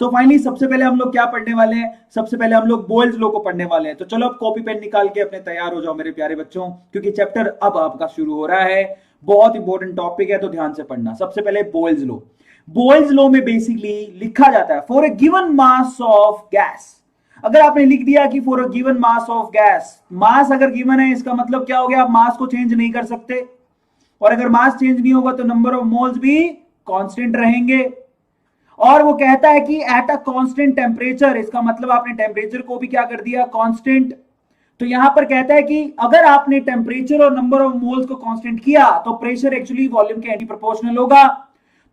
तो फाइनली सबसे पहले हम लोग क्या पढ़ने वाले हैं, सबसे पहले हम लोग बोयल्स लॉ को पढ़ने वाले हैं। तो चलो अब कॉपी पेन निकाल के अपने तैयार हो जाओ मेरे प्यारे बच्चों, क्योंकि चैप्टर अब आपका शुरू हो रहा है। बहुत इंपॉर्टेंट टॉपिक है, तो ध्यान से पढ़ना। सबसे पहले बोयल्स लॉ। बोयल्स लॉ में बेसिकली लिखा जाता है for a given mass of gas. अगर आपने लिख दिया कि for a given mass of gas, mass अगर गिवन है इसका मतलब क्या हो गया, आप मास को चेंज नहीं कर सकते, और अगर मास चेंज नहीं होगा तो नंबर ऑफ मोल्स भी कांस्टेंट रहेंगे। और वो कहता है कि एट अ कांस्टेंट टेम्परेचर, इसका मतलब आपने टेम्परेचर को भी क्या कर दिया, कांस्टेंट। तो यहां पर कहता है कि अगर आपने टेम्परेचर और नंबर ऑफ मोल्स को कांस्टेंट किया तो प्रेशर एक्चुअली वॉल्यूम के एंटी प्रोपोर्शनल होगा।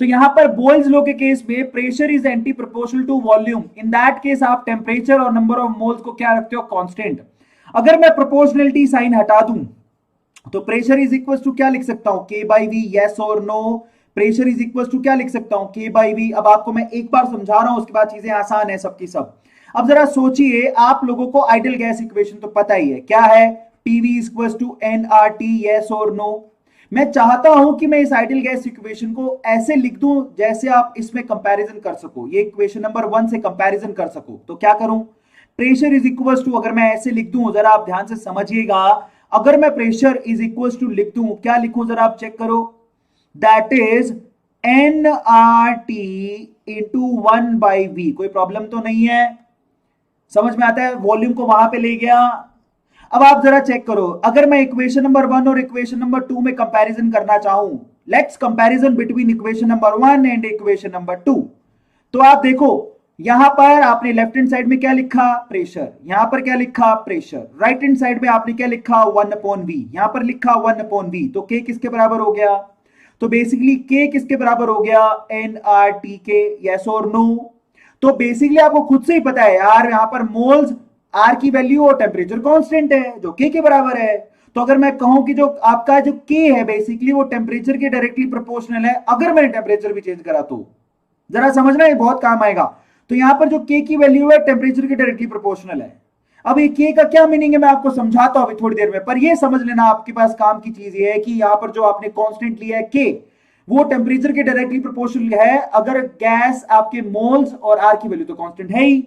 तो यहां पर बोयल्स लॉ के केस में pressure is anti proportional to volume. In that case आप टेम्परेचर और नंबर ऑफ मोल्स को क्या रखते हो, कांस्टेंट। अगर मैं प्रोपोर्शनलिटी साइन हटा दूं तो प्रेशर इज इक्वल टू क्या लिख सकता हूं, के बाई वी, यस और no. Pressure is equal to क्या लिख सकता हूं, के बाई वी। अब आपको मैं एक बार समझा रहा हूं, उसके बाद चीजें आसान है सबकी सब। अब जरा सोचिए, आप लोगों को आइडियल गैस इक्वेशन तो पता ही है, क्या है, PV equal to n R T, yes और नो। मैं चाहता हूं कि मैं इस आइडियल गैस इक्वेशन को ऐसे लिख दूं जैसे आप इसमें कंपैरिजन कर सको, ये इक्वेशन नंबर 1 से कंपैरिजन कर सको। तो क्या करूं, प्रेशर इज इक्वल टू, अगर मैं ऐसे लिख दूं, जरा आप ध्यान से समझिएगा, अगर मैं प्रेशर इज इक्वल टू लिख दूं, क्या लिखूं जरा आप चेक करो, that is n R T into 1 by V. कोई प्रॉब्लम तो नहीं है, समझ में आता है, वॉल्यूम को वहां पे ले गया। अब आप जरा चेक करो, अगर मैं इक्वेशन नंबर 1 और इक्वेशन नंबर 2 में कंपैरिजन करना चाहूं, let's comparison between equation number 1 and equation number 2। तो आप देखो, यहां पर आपने लेफ्ट हैंड साइड में क्या लिखा, प्रेशर, यहां पर क्या लिखा, प्रेशर। राइट हैंड साइड में आपने क्या लिखा, 1 अपॉन वी, यहां पर लिखा 1 अपॉन वी। तो के किसके बराबर हो गया, तो बेसिकली के किसके बराबर हो गया, एन आर टी के, यस और नो। तो बेसिकली आपको खुद से ही पता है यार, यहां पर मोल्स, आर की वैल्यू और टेम्परेचर कांस्टेंट है जो के बराबर है। तो अगर मैं कहूं कि जो आपका जो के है बेसिकली वो टेम्परेचर के डायरेक्टली प्रोपोर्शनल है, अगर मैंने टेम्परेचर भी चेंज करा तो जरा समझना, ये बहुत काम आएगा। तो यहां पर जो के की वैल्यू है टेम्परेचर के डायरेक्टली प्रोपोर्शनल है। अब ये के का क्या मीनिंग है मैं आपको समझाता हूं अभी थोड़ी देर में, पर ये समझ लेना आपके पास काम की चीज ये है कि यहां पर जो आपने कांस्टेंट लिया है के, वो टेम्परेचर के डायरेक्टली प्रोपोर्शनल है। अगर गैस आपके मोल्स और आर की वैल्यू तो कांस्टेंट है ही।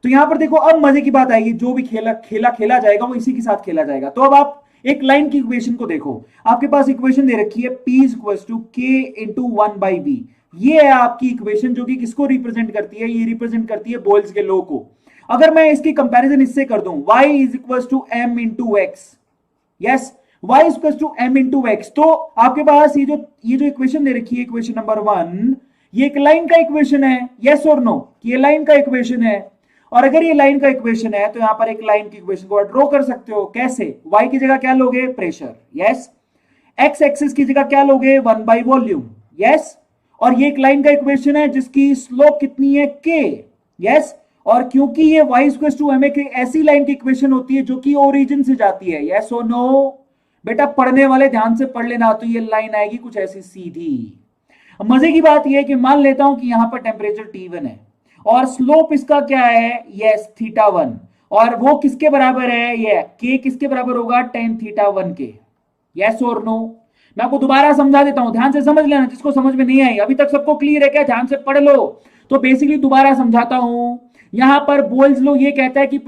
तो यहां पर देखो, अब मजे की बात आएगी, जो भी खेला जाएगा वो इसी के साथ खेला जाएगा। तो अब आप एक लाइन की इक्वेशन को देखो, आपके पास इक्वेशन दे रखी है P equals to k into 1 by B. ये है आपकी इक्वेशन जो कि किसको रिप्रेजेंट करती है, ये रिप्रेजेंट करती है बोयल्स के लॉ को। अगर मैं इसकी कंपैरिजन इससे कर दूं, y is equals to m into x, yes, y is equals to m into x. तो आपके पास ये जो इक्वेशन दे रखी है, इक्वेशन नंबर 1, ये एक लाइन का इक्वेशन है, यस और नो, ये लाइन का इक्वेशन है। और अगर ये लाइन का इक्वेशन है तो यहां पर एक लाइन की इक्वेशन को ड्रॉ कर सकते हो, कैसे, y की जगह क्या लोगे, प्रेशर, यस, x एक्सिस की जगह क्या लोगे, 1 बाई वॉल्यूम, यस। और ये एक लाइन का इक्वेशन है जिसकी स्लोप कितनी है, k, यस। और क्योंकि ये y इक्वल्स टू m एक ऐसी लाइन की इक्वेशन होती है जो कि ओरिजिन से जाती है, यस और नो। बेटा पढ़ने वाले ध्यान से पढ़ लेना, तो ये लाइन आएगी कुछ ऐसी सीधी। अब मजे की बात यह है कि मान लेता हूं कि यहां पर टेम्परेचर T1 है और स्लोप इसका क्या है, यस, θ1, और वो किसके बराबर है, ये k किसके बराबर होगा, tan θ1 के, यस और नो। मैं आपको दोबारा समझा देता हूं, ध्यान से समझ लेना, जिसको समझ में नहीं आई अभी तक सबको क्लियर है क्या, ध्यान से पढ़ लो। तो बेसिकली दोबारा समझाता हूं, यहां पर बोयल्स लॉ ये कहता है कि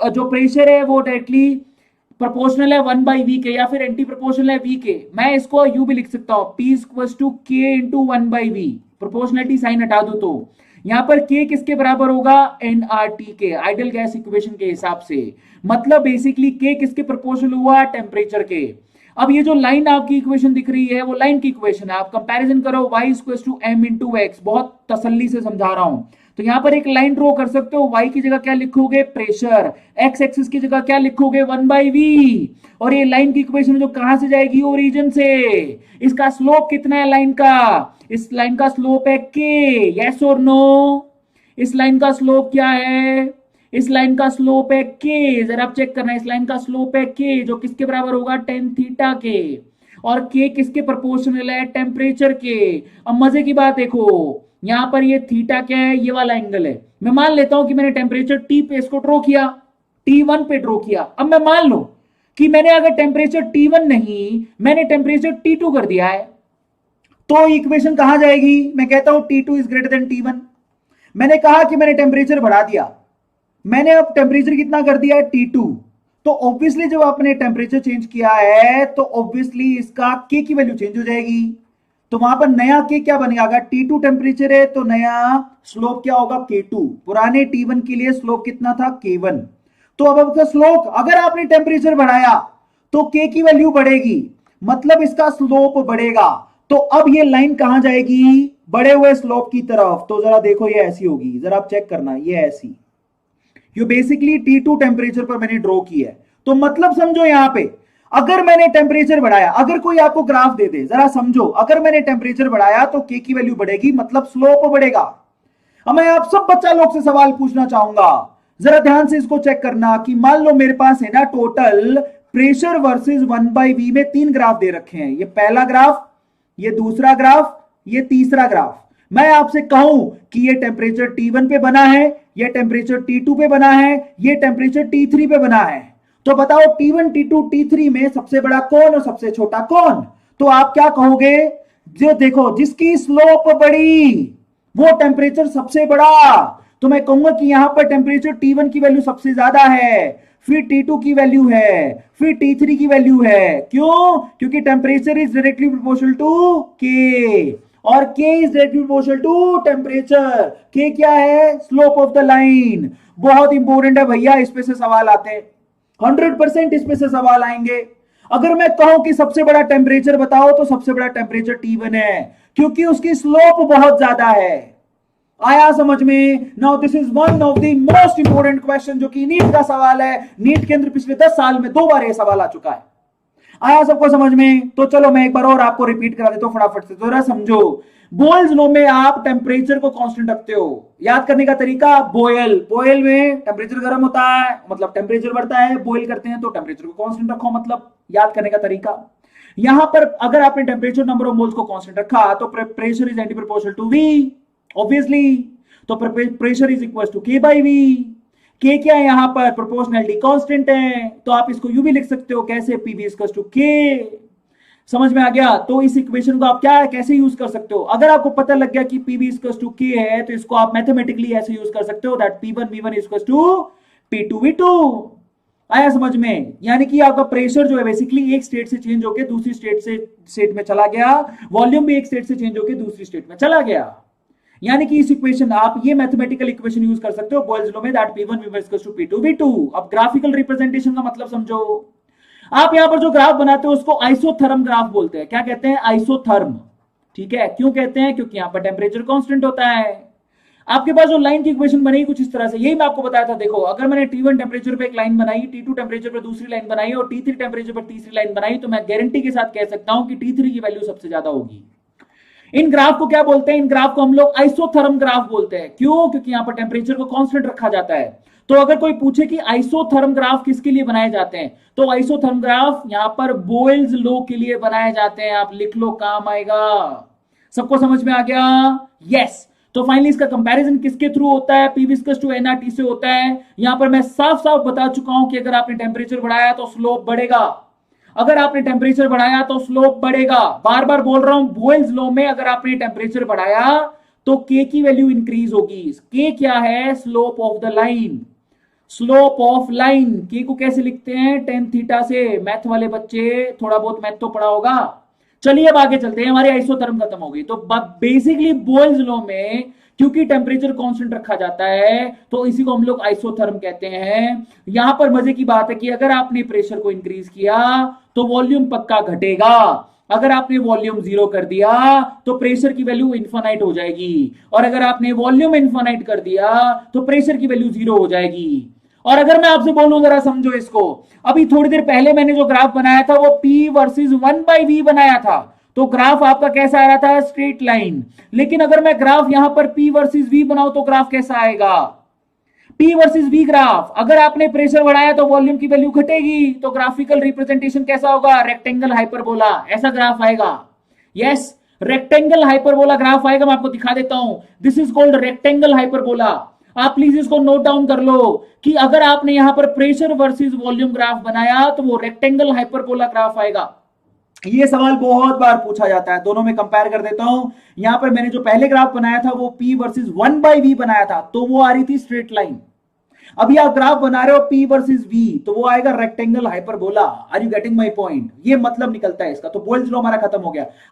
जो प्रेशर है वो डायरेक्टली प्रोपोर्शनल है 1 बाई वी के, या फिर एंटी प्रोपोर्शनल है वी के। मैं इसको यू भी लिख सकता हूं, P equals to k into 1 by V, proportionality sign हटा दो तो यहां पर k किसके बराबर होगा, nRT के, आइडियल गैस इक्वेशन के हिसाब से। मतलब बेसिकली k किसके प्रोपोर्शनल हुआ, टेम्परेचर के। अब ये जो लाइन आपकी इक्वेशन दिख रही है वो लाइन की इक्वेशन है, आप कंपैरिजन करो, y equals to m into x, बहुत तसल्ली से समझा रहा हूं। तो यहां पर एक लाइन ड्रॉ कर सकते हो, y की जगह क्या लिखोगे, प्रेशर, x एक्सिस की जगह क्या लिखोगे, 1 बाई वी। और ये लाइन की इक्वेशन जो कहां से जाएगी, ओरिजिन से। इसका स्लोप कितना है लाइन का, इस लाइन का स्लोप है k, यस और नो। इस लाइन का स्लोप क्या है, इस लाइन का स्लोप है k, जरा आप चेक करना, इस लाइन का स्लोप है k जो किसके बराबर होगा, tan थीटा के। और k किसके प्रोपोर्शनल है, टेम्परेचर के। अब मजे की बात देखो, यहां पर ये थीटा क्या है, ये वाला एंगल है। मैं मान लेता हूं कि मैंने टेम्परेचर T पे इसको ड्रॉ किया, T1 पे ड्रॉ किया। अब मैं मान लो कि मैंने अगर टेम्परेचर T1 नहीं, मैंने टेम्परेचर T2 कर दिया है, तो इक्वेशन कहां जाएगी, मैं कहता हूं T2 is greater than T1। मैंने कहा कि मैंने टेम्परेचर बढ़ा दिया, मैंने अब टेम्परेचर कितना कर दिया है T2, तो ऑब्वियसली जब आपने टेम्परेचर चेंज किया है तो ऑब्वियसली इसका के की वैल्यू चेंज हो जाएगी, तो वहां पर नया के क्या बनेगा, अगर T2 टेम्परेचर है तो नया स्लोप क्या होगा K2, पुराने T1 के लिए स्लोप कितना था K1, तो अब आपका स्लोप अगर आपने टेम्परेचर बढ़ाया तो के की वैल्यू बढ़ेगी, मतलब इसका स्लोप बढ़ेगा, तो अब ये लाइन कहां जाएगी, बढ़े हुए स्लोप की तरफ, तो जरा देखो ये ऐसी होगी, जरा आप चेक करना, ये ऐसी, ये बेसिकली T2 टेम्परेचर पर मैंने ड्रॉ की है, तो मतलब समझो यहां पे अगर मैंने टेम्परेचर बढ़ाया, अगर कोई आपको ग्राफ दे दे जरा समझो, अगर मैंने टेम्परेचर बढ़ाया तो के की वैल्यू बढ़ेगी, मतलब स्लोप बढ़ेगा। अब मैं आप सब बच्चा लोग से सवाल पूछना चाहूंगा, जरा ध्यान से इसको चेक करना कि मान लो मेरे पास है ना टोटल प्रेशर वर्सेस 1/v में 3 ग्राफ दे रखे हैं, ये पहला ग्राफ, ये दूसरा ग्राफ, ये तीसरा ग्राफ। मैं आपसे कहूं कि ये टेम्परेचर T1 पे बना है, ये टेम्परेचर T2 पे बना है, ये टेम्परेचर T3 पे बना है, तो बताओ T1 T2 T3 में सबसे बड़ा कौन और सबसे छोटा कौन, तो आप क्या कहोगे, जो देखो जिसकी स्लोप बड़ी वो टेम्परेचर सबसे बड़ा, तो मैं कहूंगा कि यहां पर टेम्परेचर T1 की वैल्यू सबसे ज्यादा है, फिर T2 की वैल्यू है, फिर T3 की वैल्यू है, क्यों, क्योंकि temperature is directly proportional to K, और K is directly proportional to temperature, K क्या है, स्लोप ऑफ द लाइन, बहुत इंपॉर्टेंट है भैया, इस पे से सवाल आते हैं, 100% इस पे से सवाल आएंगे। अगर मैं कहूं कि सबसे बड़ा टेम्परेचर बताओ तो सबसे बड़ा टेम्परेचर T1 है, क्योंकि उसकी स्लोप बहुत ज्यादा है, आया समझ में। Now this is one of the most important question, जो कि नीट का सवाल है, नीट के अंदर पिछले 10 साल में 2 बार यह सवाल आ चुका है, आया सबको समझ में। तो चलो मैं एक बार और आपको रिपीट करा देता हूं फटाफट से, जरा समझो। बोयल्स लॉ में आप टेम्परेचर को कांस्टेंट रखते हो, याद करने का तरीका, बॉयल में टेम्परेचर गर्म होता है मतलब टेम्परेचर बढ़ता है, बॉयल करते हैं तो टेम्परेचर को कांस्टेंट रखो, मतलब याद करने का तरीका। यहां पर अगर आपने टेम्परेचर नंबर ऑफ मोल्स को कांस्टेंट रखा तो pressure is anti proportional to V, obviously, तो pressure is equal to K by V, के क्या है यहां पर, प्रोपोर्शनैलिटी कांस्टेंट है, तो आप इसको यू भी लिख सकते हो, कैसे, PV इक्वल टू K, समझ में आ गया। तो इस इक्वेशन को आप क्या कैसे यूज कर सकते हो, अगर आपको पता लग गया कि PV इक्वल टू K है तो इसको आप मैथमेटिकली ऐसे यूज कर सकते हो, that P1 V1 equal to P2 V2, आया समझ में। यानी कि आपका प्रेशर जो है बेसिकली एक स्टेट से चेंज होकर दूसरी स्टेट में चला गया, वॉल्यूम भी एक स्टेट से चेंज होकर दूसरी स्टेट में चला गया, यानी कि इस इक्वेशन आप ये मैथमेटिकल इक्वेशन यूज कर सकते हो बॉयल्स लॉ में, that P1 V1 equal to P2 V2। अब ग्राफिकल रिप्रेजेंटेशन का मतलब समझो, आप यहां पर जो ग्राफ बनाते हो उसको आइसोथर्म ग्राफ बोलते हैं, क्या कहते हैं, आइसोथर्म, ठीक है, क्यों कहते हैं, क्योंकि यहां पर टेम्परेचर कांस्टेंट होता है। आपके पास जो लाइन की इक्वेशन बनेगी कुछ इस तरह से, यही मैं आपको बताया था, देखो अगर मैंने T1 टेम्परेचर पे एक लाइन बनाई, T2 टेम्परेचर पे दूसरी लाइन बनाई और T3 टेम्परेचर पर तीसरी लाइन बनाई, तो मैं गारंटी के साथ कह सकता हूं कि T3 की वैल्यू सबसे ज्यादा होगी। इन ग्राफ को क्या बोलते हैं, इन ग्राफ को हम लोग आइसोथर्म ग्राफ बोलते हैं, क्यों, क्योंकि यहां पर टेम्परेचर को कांस्टेंट रखा जाता है। तो अगर कोई पूछे कि आइसोथर्म ग्राफ किसके लिए बनाए जाते हैं, तो आइसोथर्म ग्राफ यहां पर बॉयल्स लॉ के लिए बनाए जाते हैं, आप लिख लो, काम आएगा। सबको समझ में आ गया, यस। तो फाइनली इसका कंपैरिजन किसके थ्रू होता है, PV इक्वल टू nRT से होता है। यहां पर मैं साफ साफ बता चुका हूं कि अगर आपने टेम्परेचर बढ़ाया तो स्लोप बढ़ेगा, अगर आपने टेम्परेचर बढ़ाया तो स्लोप बढ़ेगा, बार बार बोल रहा हूं, बॉयल्स लॉ में अगर आपने टेम्परेचर बढ़ाया तो K की वैल्यू इंक्रीज होगी। K क्या है, slope of the line, slope of line. K को कैसे लिखते हैं, tan थीटा से, मैथ वाले बच्चे थोड़ा बहुत मैथ तो पढ़ा होगा। चलिए अब आगे चलते हैं, हमारी आइसोथर्म खत्म हो गई। तो बेसिकली बॉयल्स लॉ में क्योंकि टेम्परेचर कांस्टेंट रखा जाता है तो इसी को हम लोग आइसोथर्म कहते हैं। यहां पर मजे की बात है कि अगर आपने प्रेशर को इंक्रीज किया तो वॉल्यूम पक्का घटेगा, अगर आपने वॉल्यूम 0 कर दिया तो प्रेशर की वैल्यू इन्फिनाइट हो जाएगी, और अगर आपने वॉल्यूम इन्फिनाइट कर दिया तो प्रेशर की वैल्यू 0 हो जाएगी। और अगर मैं आपसे बोलूं, जरा समझो इसको, अभी थोड़ी देर पहले मैंने जो ग्राफ बनाया था वो P वर्सेस 1/V बनाया था, तो ग्राफ आपका कैसा आ रहा था, स्ट्रेट लाइन। लेकिन अगर मैं ग्राफ यहां पर P वर्सेस V बनाऊं तो ग्राफ कैसा आएगा, P वर्सेस V ग्राफ, अगर आपने प्रेशर बढ़ाया तो वॉल्यूम की वैल्यू घटेगी, तो ग्राफिकल रिप्रेजेंटेशन कैसा होगा, रेक्टेंगल हाइपरबोला, ऐसा ग्राफ आएगा। यस, रेक्टेंगल हाइपरबोला ग्राफ आएगा, मैं आपको दिखा देता हूं, this is called rectangle hyperbola. आप प्लीज इसको नोट डाउन कर लो कि अगर आपने यहां पर प्रेशर वर्सेस वॉल्यूम ग्राफ बनाया तो वो रेक्टेंगल हाइपरबोला ग्राफ आएगा। ये सवाल बहुत बार पूछा जाता है, दोनों में कंपेयर कर देता हूं। यहां पर मैंने जो पहले ग्राफ बनाया था वो P वर्सेस 1/V बनाया था, तो वो आ रही थी स्ट्रेट लाइन। अभी आप ग्राफ बना रहे हो P वर्सेस V, तो वो आएगा rectangle hyperbola. Are you getting my point? ये मतलब निकलता है इसका। तो बोल्स लॉ हमारा खत्म हो गया।